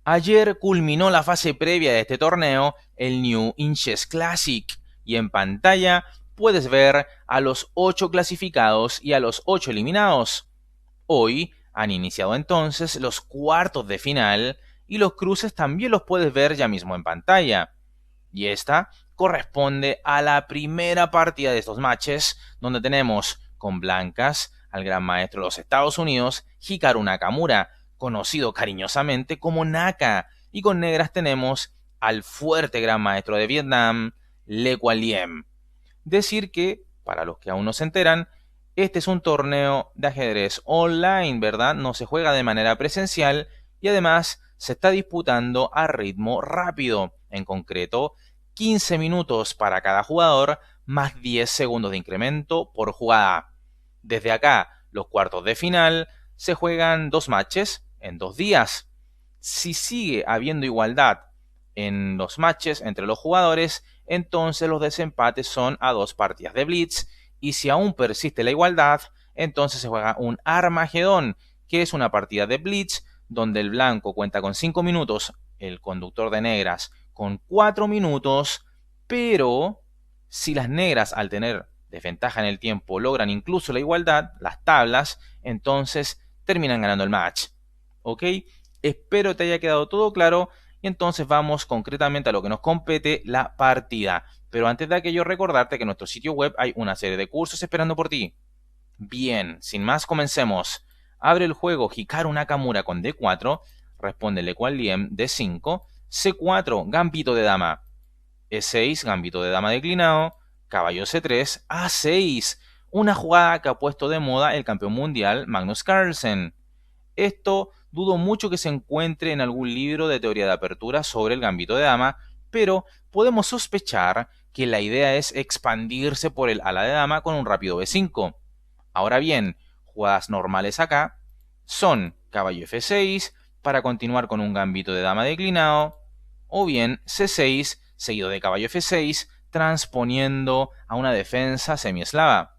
Ayer culminó la fase previa de este torneo, el New In Chess Classic, y en pantalla puedes ver a los 8 clasificados y a los 8 eliminados. Hoy han iniciado entonces los cuartos de final y los cruces también los puedes ver ya mismo en pantalla. Y esta corresponde a la primera partida de estos matches, donde tenemos con blancas al gran maestro de los Estados Unidos, Hikaru Nakamura, conocido cariñosamente como Naka, y con negras tenemos al fuerte gran maestro de Vietnam, Le Quang Liem. Decir que, para los que aún no se enteran, este es un torneo de ajedrez online, ¿verdad? No se juega de manera presencial y además se está disputando a ritmo rápido. En concreto, 15 minutos para cada jugador más 10 segundos de incremento por jugada. Desde acá, los cuartos de final se juegan 2 matches en 2 días. Si sigue habiendo igualdad en los matches entre los jugadores, entonces los desempates son a 2 partidas de Blitz, y si aún persiste la igualdad, entonces se juega un Armagedón, que es una partida de Blitz donde el blanco cuenta con 5 minutos, el conductor de negras con 4 minutos, pero si las negras al tener desventaja en el tiempo logran incluso la igualdad, las tablas, entonces terminan ganando el match. ¿Ok? Espero te haya quedado todo claro y entonces vamos concretamente a lo que nos compete, la partida. Pero antes de aquello, recordarte que en nuestro sitio web hay una serie de cursos esperando por ti. Bien, sin más, comencemos. Abre el juego Hikaru Nakamura con D4, responde Le Quang Liem D5, C4, gambito de dama, E6, gambito de dama declinado, caballo C3, A6, una jugada que ha puesto de moda el campeón mundial Magnus Carlsen. Esto dudo mucho que se encuentre en algún libro de teoría de apertura sobre el gambito de dama, pero podemos sospechar que la idea es expandirse por el ala de dama con un rápido B5. Ahora bien, jugadas normales acá son caballo F6 para continuar con un gambito de dama declinado, o bien C6 seguido de caballo F6 transponiendo a una defensa semieslava.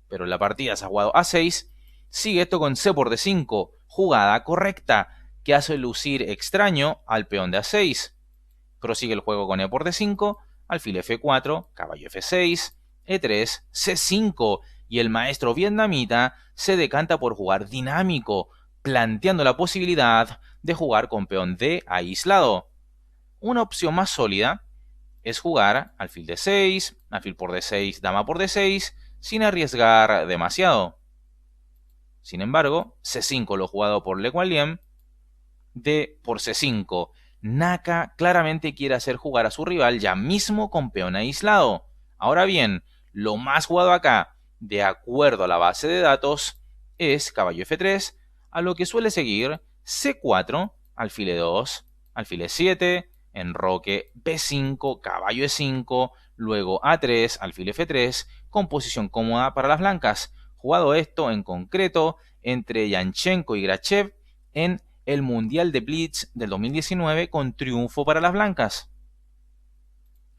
Pero en la partida se ha jugado A6. Sigue esto con C por D5, jugada correcta, que hace lucir extraño al peón de A6. Prosigue el juego con E por D5, alfil F4, caballo F6, E3, C5, y el maestro vietnamita se decanta por jugar dinámico, planteando la posibilidad de jugar con peón D aislado. Una opción más sólida es jugar alfil D6, alfil por D6, dama por D6, sin arriesgar demasiado. Sin embargo, C5 lo jugado por Le Quang Liem, D por C5. Naka claramente quiere hacer jugar a su rival ya mismo con peón aislado. Ahora bien, lo más jugado acá, de acuerdo a la base de datos, es caballo F3, a lo que suele seguir C4, alfil E2, alfil E7, enroque B5, caballo E5, luego A3, alfil F3, con posición cómoda para las blancas. Jugado esto en concreto entre Yanchenko y Grachev en el Mundial de Blitz del 2019 con triunfo para las blancas.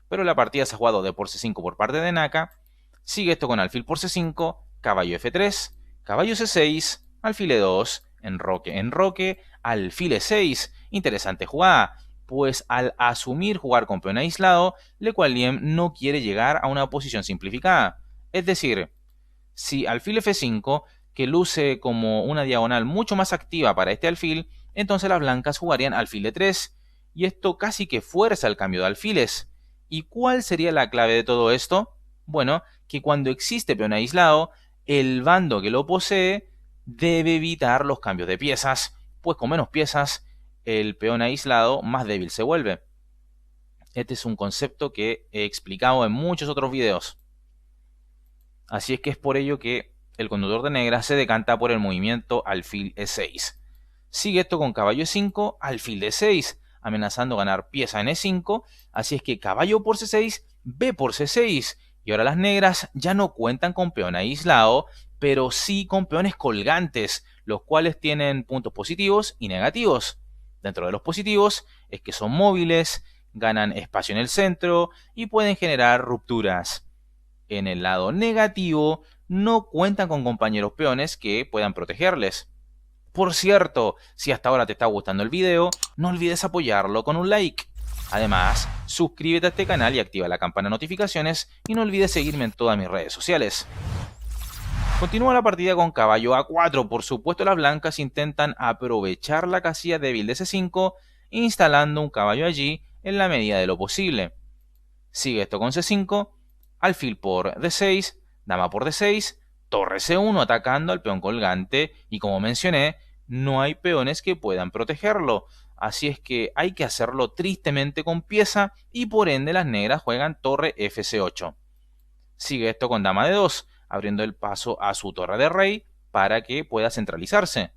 Pero la partida se ha jugado de por C5 por parte de Naka. Sigue esto con alfil por C5, caballo F3, caballo C6, alfil E2, enroque, alfil E6. Interesante jugada, pues al asumir jugar con peón aislado, Le Quang Liem no quiere llegar a una posición simplificada. Es decir, si alfil F5, que luce como una diagonal mucho más activa para este alfil, entonces las blancas jugarían alfil D3, y esto casi que fuerza el cambio de alfiles. ¿Y cuál sería la clave de todo esto? Bueno, que cuando existe peón aislado, el bando que lo posee debe evitar los cambios de piezas, pues con menos piezas, el peón aislado más débil se vuelve. Este es un concepto que he explicado en muchos otros videos. Así es que es por ello que el conductor de negras se decanta por el movimiento alfil E6. Sigue esto con caballo E5, alfil D6, amenazando ganar pieza en E5, así es que caballo por C6, B por C6, y ahora las negras ya no cuentan con peón aislado, pero sí con peones colgantes, los cuales tienen puntos positivos y negativos. Dentro de los positivos es que son móviles, ganan espacio en el centro y pueden generar rupturas. En el lado negativo, no cuentan con compañeros peones que puedan protegerles. Por cierto, si hasta ahora te está gustando el video, no olvides apoyarlo con un like. Además, suscríbete a este canal y activa la campana de notificaciones y no olvides seguirme en todas mis redes sociales. Continúa la partida con caballo A4. Por supuesto, las blancas intentan aprovechar la casilla débil de C5, instalando un caballo allí en la medida de lo posible. Sigue esto con C5, alfil por D6, dama por D6, torre C1 atacando al peón colgante y como mencioné, no hay peones que puedan protegerlo. Así es que hay que hacerlo tristemente con pieza y por ende las negras juegan torre FC8. Sigue esto con dama D2, abriendo el paso a su torre de rey para que pueda centralizarse.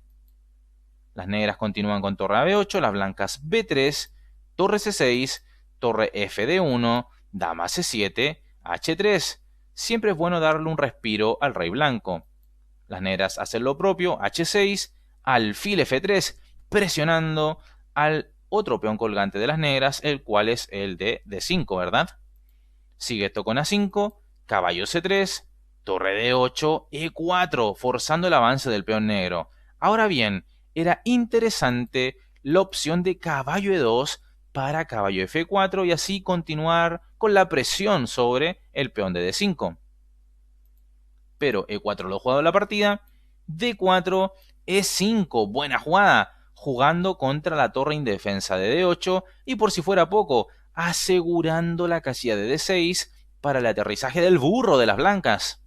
Las negras continúan con torre a B8, las blancas B3, torre C6, torre FD1, dama C7, H3. Siempre es bueno darle un respiro al rey blanco. Las negras hacen lo propio, H6, alfil F3, presionando al otro peón colgante de las negras, el cual es el de D5, ¿verdad? Sigue esto con A5, caballo C3, torre D8, E4, forzando el avance del peón negro. Ahora bien, era interesante la opción de caballo E2 para caballo F4 y así continuar con la presión sobre el peón de D5. Pero E4 lo jugado en la partida, D4, E5, buena jugada, jugando contra la torre indefensa de D8 y por si fuera poco, asegurando la casilla de D6 para el aterrizaje del burro de las blancas.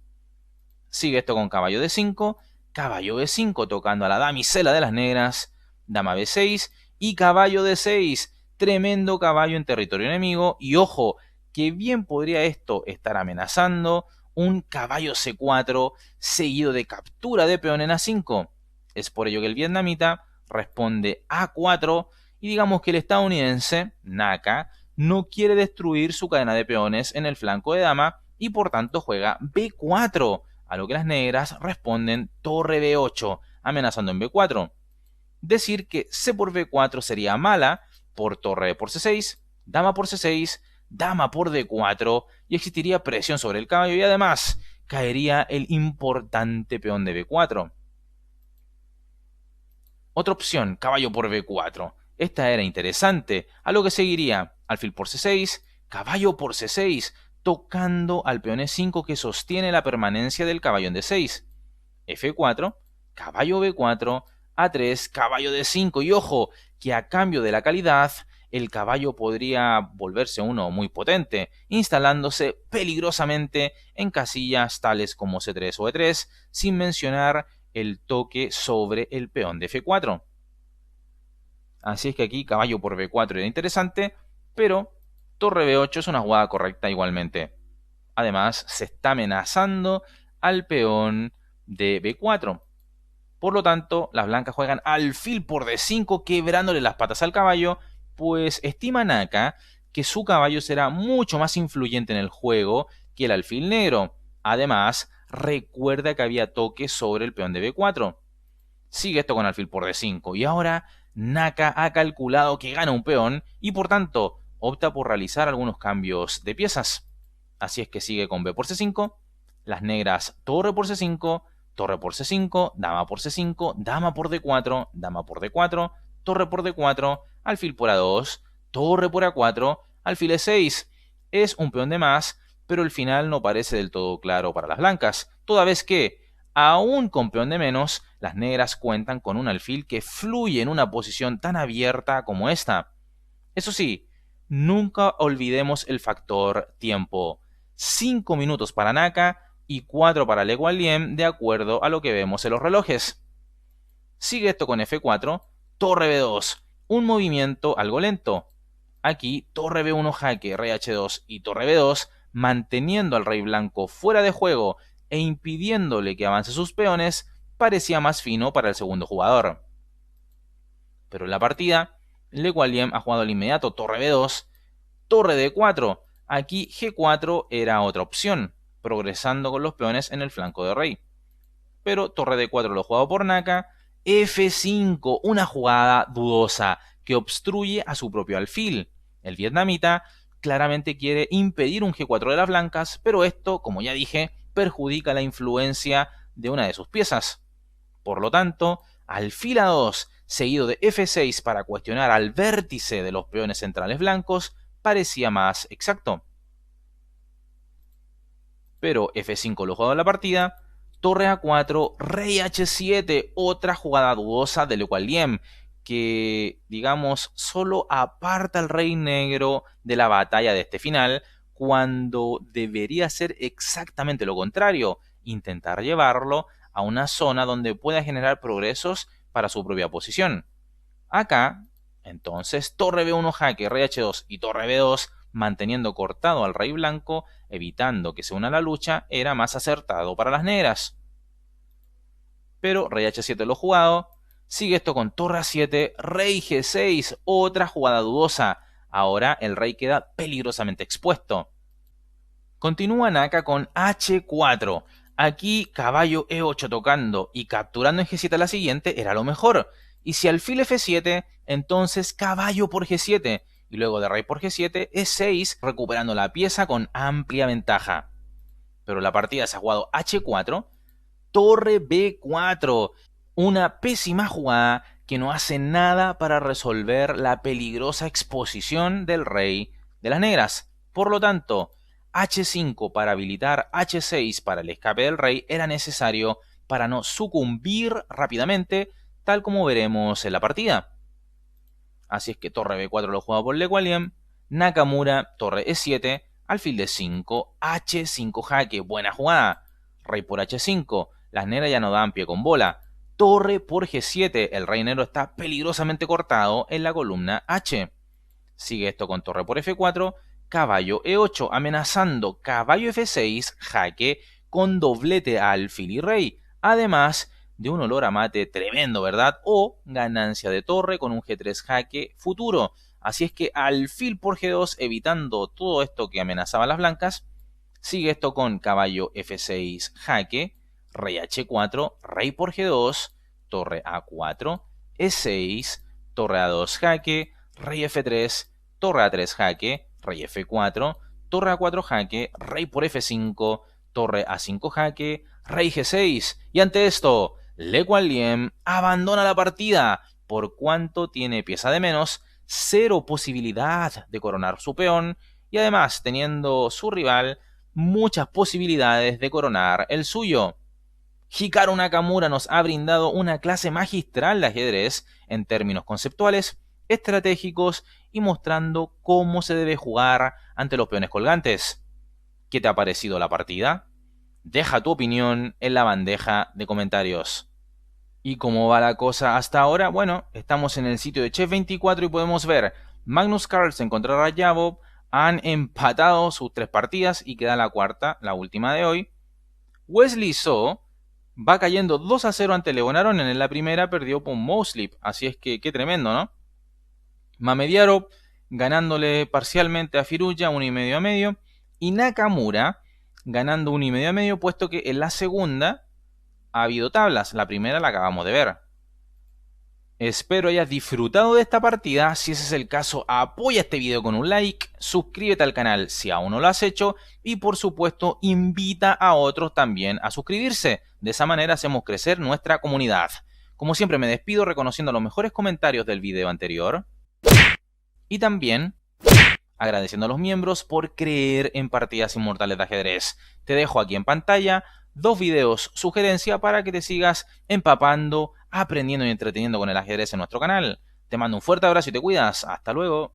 Sigue esto con caballo D5, caballo B5 tocando a la damisela de las negras, dama B6 y caballo D6, tremendo caballo en territorio enemigo y ojo, que bien podría esto estar amenazando un caballo C4 seguido de captura de peón en A5. Es por ello que el vietnamita responde A4 y digamos que el estadounidense, Naka, no quiere destruir su cadena de peones en el flanco de dama y por tanto juega B4, a lo que las negras responden torre B8, amenazando en B4. Decir que C por B4 sería mala por torre por C6, dama por C6, dama por D4 y existiría presión sobre el caballo y además caería el importante peón de B4. Otra opción, caballo por B4. Esta era interesante, a lo que seguiría alfil por C6, caballo por C6, tocando al peón E5 que sostiene la permanencia del caballo en D6. F4, caballo B4, A3, caballo D5 y ojo, que a cambio de la calidad, el caballo podría volverse uno muy potente, instalándose peligrosamente en casillas tales como C3 o E3, sin mencionar el toque sobre el peón de F4. Así es que aquí caballo por B4 era interesante, pero torre B8 es una jugada correcta igualmente. Además, se está amenazando al peón de B4. Por lo tanto, las blancas juegan alfil por D5, quebrándole las patas al caballo, pues estiman acá que su caballo será mucho más influyente en el juego que el alfil negro. Además, recuerda que había toque sobre el peón de B4. Sigue esto con alfil por D5 y ahora Naka ha calculado que gana un peón y por tanto opta por realizar algunos cambios de piezas. Así es que sigue con B por C5, las negras torre por C5, torre por C5, dama por C5, dama por D4, dama por D4, torre por D4, alfil por A2, torre por A4, alfil E6. Es un peón de más, pero el final no parece del todo claro para las blancas, toda vez que, aún con peón de menos, las negras cuentan con un alfil que fluye en una posición tan abierta como esta. Eso sí, nunca olvidemos el factor tiempo. 5 minutos para Naka y 4 para Le Gualiem, de acuerdo a lo que vemos en los relojes. Sigue esto con F4, torre B2, un movimiento algo lento. Aquí, torre B1 jaque, rey H2 y torre B2, manteniendo al rey blanco fuera de juego e impidiéndole que avance sus peones, parecía más fino para el segundo jugador. Pero en la partida, Le Gualiem ha jugado al inmediato torre B2, torre D4. Aquí G4 era otra opción, progresando con los peones en el flanco de rey. Pero torre D4 lo ha jugado por Naka. F5, una jugada dudosa que obstruye a su propio alfil. El vietnamita claramente quiere impedir un G4 de las blancas, pero esto, como ya dije, perjudica la influencia de una de sus piezas. Por lo tanto, alfil A2, seguido de F6 para cuestionar al vértice de los peones centrales blancos, parecía más exacto. Pero F5 lo jugado en la partida, torre A4, rey H7, otra jugada dudosa de Le Guillaume, que, digamos, solo aparta al rey negro de la batalla de este final, cuando debería ser exactamente lo contrario, intentar llevarlo a una zona donde pueda generar progresos para su propia posición. Acá, entonces, torre B1 jaque, rey H2 y torre B2, manteniendo cortado al rey blanco, evitando que se una a la lucha, era más acertado para las negras. Pero rey H7 lo jugado, sigue esto con torre A7, rey G6, otra jugada dudosa. Ahora el rey queda peligrosamente expuesto. Continúan acá con H4. Aquí caballo E8 tocando y capturando en G7 a la siguiente era lo mejor. Y si alfil F7, entonces caballo por G7. Y luego de rey por G7, E6, recuperando la pieza con amplia ventaja. Pero la partida se ha jugado H4, torre B4. Una pésima jugada que no hace nada para resolver la peligrosa exposición del rey de las negras. Por lo tanto, H5 para habilitar H6 para el escape del rey era necesario para no sucumbir rápidamente, tal como veremos en la partida. Así es que torre B4 lo juega por Le Guillaume, Nakamura, torre E7, alfil D5, H5 jaque, buena jugada, rey por H5, las negras ya no dan pie con bola, torre por G7, el rey negro está peligrosamente cortado en la columna H. Sigue esto con torre por F4, caballo E8, amenazando caballo F6, jaque, con doblete a alfil y rey, además de un olor a mate tremendo, ¿verdad? O ganancia de torre con un G3 jaque futuro. Así es que alfil por G2, evitando todo esto que amenazaba a las blancas. Sigue esto con caballo F6 jaque, rey H4, rey por G2, torre A4, E6, torre A2 jaque, rey F3, torre A3 jaque, rey F4, torre A4 jaque, rey por F5, torre A5 jaque, rey G6. Y ante esto, Le Guillaume abandona la partida, por cuanto tiene pieza de menos, cero posibilidad de coronar su peón, y además teniendo su rival muchas posibilidades de coronar el suyo. Hikaru Nakamura nos ha brindado una clase magistral de ajedrez en términos conceptuales, estratégicos y mostrando cómo se debe jugar ante los peones colgantes. ¿Qué te ha parecido la partida? Deja tu opinión en la bandeja de comentarios. ¿Y cómo va la cosa hasta ahora? Bueno, estamos en el sitio de Chess24 y podemos ver Magnus Carlsen contra Radjabov han empatado sus 3 partidas y queda la cuarta, la última de hoy. Wesley So va cayendo 2-0 ante Levon Aronian. En la primera perdió con Mosley, así es que qué tremendo, ¿no? Mamediarov ganándole parcialmente a Firuya 1,5 a medio. Y Nakamura ganando 1,5 a medio, puesto que en la segunda ha habido tablas. La primera la acabamos de ver. Espero hayas disfrutado de esta partida. Si ese es el caso, apoya este video con un like, suscríbete al canal si aún no lo has hecho y por supuesto invita a otros también a suscribirse. De esa manera hacemos crecer nuestra comunidad. Como siempre me despido reconociendo los mejores comentarios del video anterior y también agradeciendo a los miembros por creer en partidas inmortales de ajedrez. Te dejo aquí en pantalla 2 videos sugerencia para que te sigas empapando, aprendiendo y entreteniendo con el ajedrez en nuestro canal. Te mando un fuerte abrazo y te cuidas. Hasta luego.